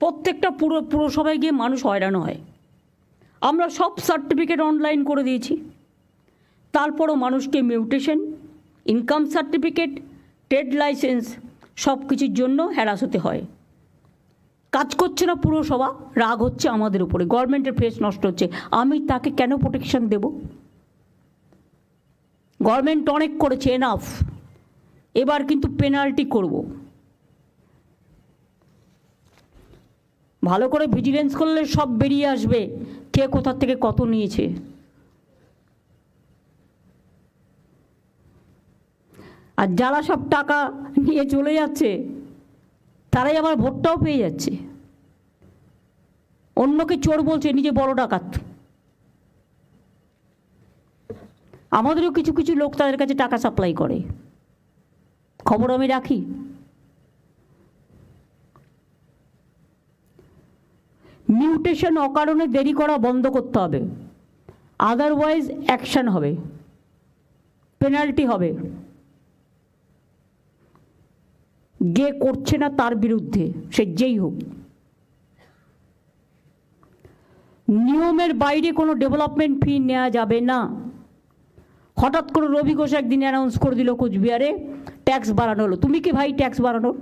প্রত্যেকটা পুরসভায় গিয়ে মানুষ হয়রান হয়। আমরা সব সার্টিফিকেট অনলাইন করে দিয়েছি, তারপরও মানুষকে mutation, income certificate, trade licence সব কিছুর জন্য হ্যারাস হতে হয়। কাজ করছে না পুরসভা, রাগ হচ্ছে আমাদের উপরে, গভর্নমেন্টের ফেস নষ্ট হচ্ছে। আমি তাকে কেন প্রোটেকশন দেব? গভর্নমেন্ট অনেক করেছে, এনাফ। এবার কিন্তু পেনাল্টি করব। ভালো করে ভিজিলেন্স করলে সব বেরিয়ে আসবে কে কোথা থেকে কত নিয়েছে। আর যারা সব টাকা নিয়ে চলে যাচ্ছে তারাই আবার ভোটটাও পেয়ে যাচ্ছে। অন্যকে চোর বলছে, নিজে বড় ডাকাত। আমাদেরও কিছু কিছু লোক তাদের কাছে টাকা সাপ্লাই করে, খবর আমি রাখি। মিউটেশন অকারণে দেরি করা বন্ধ করতে হবে, আদারওয়াইজ অ্যাকশন হবে, পেনাল্টি হবে। যে করছে না তার বিরুদ্ধে, সে যেই হোক। নিয়মের বাইরে কোনো ডেভেলপমেন্ট ফি নেওয়া যাবে না। হঠাৎ করে রবি ঘোষ একদিন অ্যানাউন্স করে দিল কোচবিহারে ট্যাক্স বাড়ানো হলো। তুমি কি ভাই ট্যাক্স বাড়ানোর?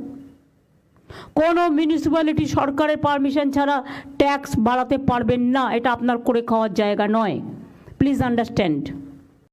কোনো মিউনিসিপ্যালিটি সরকারের পারমিশন ছাড়া ট্যাক্স বাড়াতে পারবেন না, এটা আপনার করে খাওয়ার জায়গা নয়। Please understand.